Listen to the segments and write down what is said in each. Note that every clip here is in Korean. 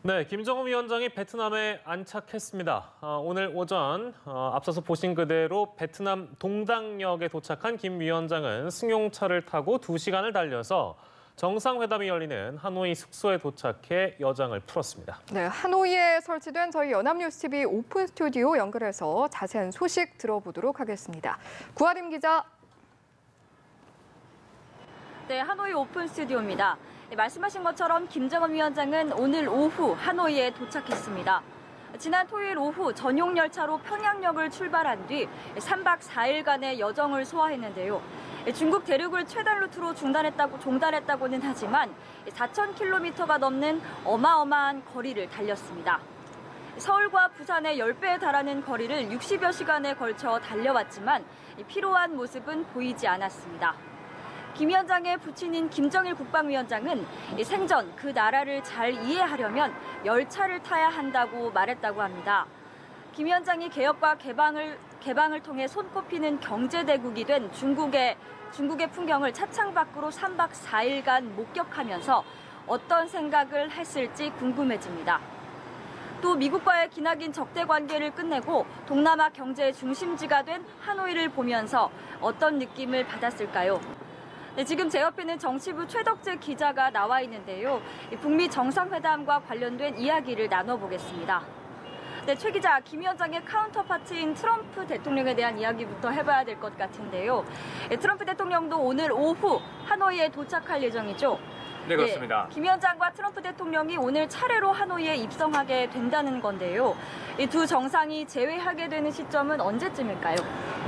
네, 김정은 위원장이 베트남에 안착했습니다. 오늘 오전 앞서서 보신 그대로 베트남 동당역에 도착한 김 위원장은 승용차를 타고 2시간을 달려서 정상회담이 열리는 하노이 숙소에 도착해 여장을 풀었습니다. 네, 하노이에 설치된 저희 연합뉴스TV 오픈 스튜디오 연결해서 자세한 소식 들어보도록 하겠습니다. 구하림 기자. 네, 하노이 오픈 스튜디오입니다. 네, 말씀하신 것처럼 김정은 위원장은 오늘 오후 하노이에 도착했습니다. 지난 토요일 오후 전용 열차로 평양역을 출발한 뒤 3박 4일간의 여정을 소화했는데요. 중국 대륙을 최단 루트로 종단했다고는 하지만 4,000km가 넘는 어마어마한 거리를 달렸습니다. 서울과 부산의 10배에 달하는 거리를 60여 시간에 걸쳐 달려왔지만 피로한 모습은 보이지 않았습니다. 김 위원장의 부친인 김정일 국방위원장은 생전 그 나라를 잘 이해하려면 열차를 타야 한다고 말했다고 합니다. 김 위원장이 개혁과 개방을 통해 손꼽히는 경제대국이 된 중국의 풍경을 차창 밖으로 3박 4일간 목격하면서 어떤 생각을 했을지 궁금해집니다. 또 미국과의 기나긴 적대 관계를 끝내고 동남아 경제의 중심지가 된 하노이를 보면서 어떤 느낌을 받았을까요? 네, 지금 제 옆에는 정치부 최덕재 기자가 나와 있는데요. 북미 정상회담과 관련된 이야기를 나눠보겠습니다. 네, 최 기자, 김 위원장의 카운터파트인 트럼프 대통령에 대한 이야기부터 해봐야 될 것 같은데요. 네, 트럼프 대통령도 오늘 오후 하노이에 도착할 예정이죠. 네, 그렇습니다. 김 위원장과 트럼프 대통령이 오늘 차례로 하노이에 입성하게 된다는 건데요. 이 두 정상이 재회하게 되는 시점은 언제쯤일까요?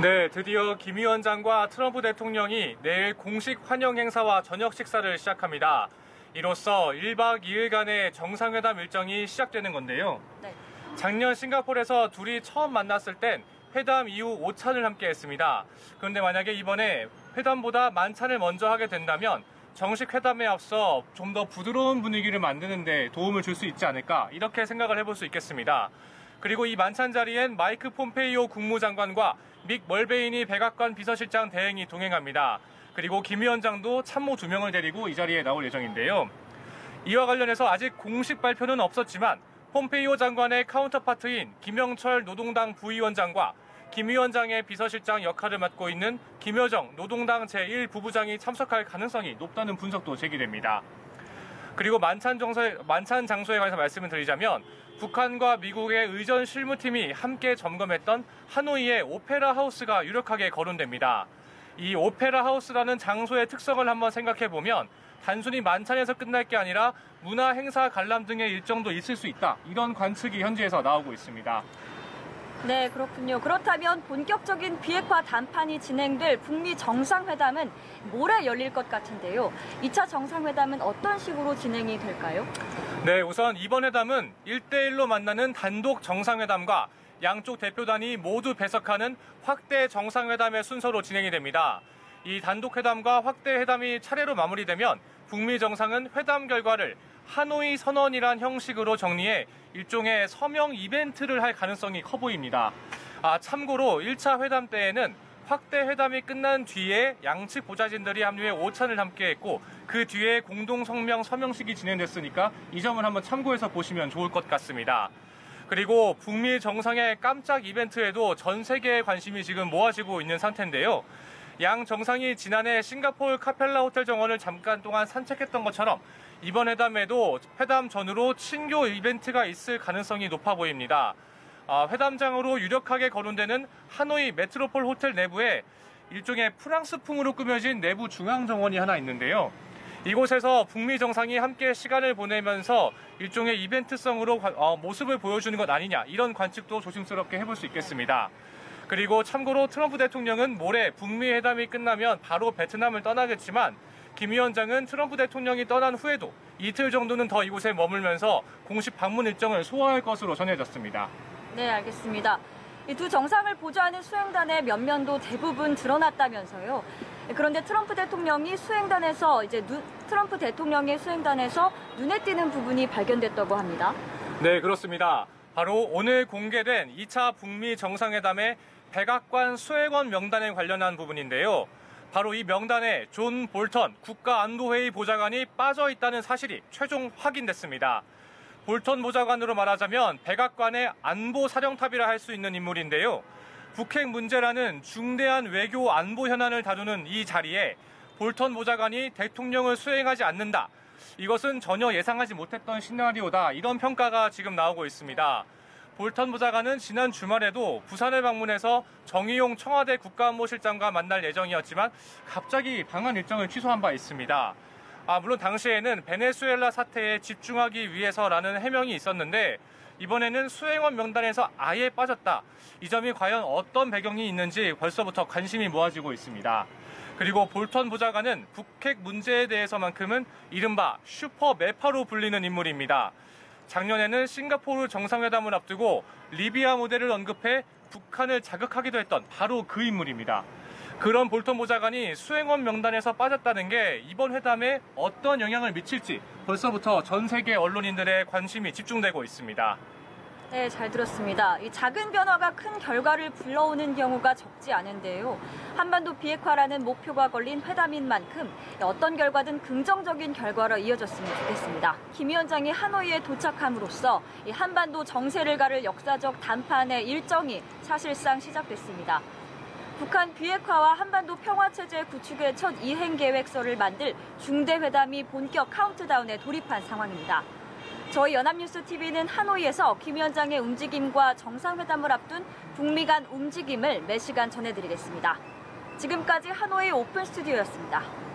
네, 드디어 김 위원장과 트럼프 대통령이 내일 공식 환영 행사와 저녁 식사를 시작합니다. 이로써 1박 2일간의 정상회담 일정이 시작되는 건데요. 네. 작년 싱가포르에서 둘이 처음 만났을 땐 회담 이후 오찬을 함께 했습니다. 그런데 만약에 이번에 회담보다 만찬을 먼저 하게 된다면 정식 회담에 앞서 좀 더 부드러운 분위기를 만드는 데 도움을 줄 수 있지 않을까, 이렇게 생각을 해볼 수 있겠습니다. 그리고 이 만찬 자리엔 마이크 폼페이오 국무장관과 믹 멀베이니 백악관 비서실장 대행이 동행합니다. 그리고 김 위원장도 참모 2명을 데리고 이 자리에 나올 예정인데요. 이와 관련해서 아직 공식 발표는 없었지만 폼페이오 장관의 카운터파트인 김영철 노동당 부위원장과 김 위원장의 비서실장 역할을 맡고 있는 김여정 노동당 제1부부장이 참석할 가능성이 높다는 분석도 제기됩니다. 그리고 만찬 장소에 관해서 말씀을 드리자면 북한과 미국의 의전 실무팀이 함께 점검했던 하노이의 오페라 하우스가 유력하게 거론됩니다. 이 오페라 하우스라는 장소의 특성을 한번 생각해 보면 단순히 만찬에서 끝날 게 아니라 문화 행사 관람 등의 일정도 있을 수 있다, 이런 관측이 현지에서 나오고 있습니다. 네, 그렇군요. 그렇다면 본격적인 비핵화談판이 진행될 북미 정상회담은 모레 열릴 것 같은데요. 2차 정상회담은 어떤 식으로 진행이 될까요? 네, 우선 이번 회담은 1대1로 만나는 단독 정상회담과 양쪽 대표단이 모두 배석하는 확대 정상회담의 순서로 진행이 됩니다. 이 단독 회담과 확대 회담이 차례로 마무리되면 북미 정상은 회담 결과를 하노이 선언이란 형식으로 정리해 일종의 서명 이벤트를 할 가능성이 커 보입니다. 참고로 1차 회담 때에는 확대 회담이 끝난 뒤에 양측 보좌진들이 합류해 오찬을 함께 했고 그 뒤에 공동 서명식이 진행됐으니까 이 점을 한번 참고해서 보시면 좋을 것 같습니다. 그리고 북미 정상의 깜짝 이벤트에도 전 세계의 관심이 지금 모아지고 있는 상태인데요. 양 정상이 지난해 싱가포르 카펠라 호텔 정원을 잠깐 동안 산책했던 것처럼 이번 회담에도 회담 전후로 친교 이벤트가 있을 가능성이 높아 보입니다. 회담장으로 유력하게 거론되는 하노이 메트로폴 호텔 내부에 일종의 프랑스풍으로 꾸며진 내부 중앙 정원이 하나 있는데요. 이곳에서 북미 정상이 함께 시간을 보내면서 일종의 이벤트성으로 모습을 보여주는 것 아니냐, 이런 관측도 조심스럽게 해볼 수 있겠습니다. 그리고 참고로 트럼프 대통령은 모레 북미 회담이 끝나면 바로 베트남을 떠나겠지만 김 위원장은 트럼프 대통령이 떠난 후에도 이틀 정도는 더 이곳에 머물면서 공식 방문 일정을 소화할 것으로 전해졌습니다. 네, 알겠습니다. 이 두 정상을 보좌하는 수행단의 면면도 대부분 드러났다면서요. 그런데 트럼프 대통령의 수행단에서 눈에 띄는 부분이 발견됐다고 합니다. 네, 그렇습니다. 바로 오늘 공개된 2차 북미 정상회담의 백악관 수행원 명단에 관련한 부분인데요. 바로 이 명단에 존 볼턴 국가안보회의 보좌관이 빠져 있다는 사실이 최종 확인됐습니다. 볼턴 보좌관으로 말하자면 백악관의 안보 사령탑이라 할 수 있는 인물인데요. 북핵 문제라는 중대한 외교 안보 현안을 다루는 이 자리에 볼턴 보좌관이 대통령을 수행하지 않는다. 이것은 전혀 예상하지 못했던 시나리오다. 이런 평가가 지금 나오고 있습니다. 볼턴 보좌관은 지난 주말에도 부산을 방문해서 정의용 청와대 국가안보실장과 만날 예정이었지만 갑자기 방한 일정을 취소한 바 있습니다. 물론 당시에는 베네수엘라 사태에 집중하기 위해서라는 해명이 있었는데 이번에는 수행원 명단에서 아예 빠졌다. 이 점이 과연 어떤 배경이 있는지 벌써부터 관심이 모아지고 있습니다. 그리고 볼턴 보좌관은 북핵 문제에 대해서만큼은 이른바 슈퍼 매파로 불리는 인물입니다. 작년에는 싱가포르 정상회담을 앞두고 리비아 모델을 언급해 북한을 자극하기도 했던 바로 그 인물입니다. 그런 볼턴 보좌관이 수행원 명단에서 빠졌다는 게 이번 회담에 어떤 영향을 미칠지 벌써부터 전 세계 언론인들의 관심이 집중되고 있습니다. 네, 잘 들었습니다. 이 작은 변화가 큰 결과를 불러오는 경우가 적지 않은데요. 한반도 비핵화라는 목표가 걸린 회담인 만큼 어떤 결과든 긍정적인 결과로 이어졌으면 좋겠습니다. 김 위원장이 하노이에 도착함으로써 이 한반도 정세를 가를 역사적談판의 일정이 사실상 시작됐습니다. 북한 비핵화와 한반도 평화체제 구축의 첫 이행 계획서를 만들 중대회담이 본격 카운트다운에 돌입한 상황입니다. 저희 연합뉴스TV는 하노이에서 김 위원장의 움직임과 정상회담을 앞둔 북미 간 움직임을 매시간 전해드리겠습니다. 지금까지 하노이 오픈 스튜디오였습니다.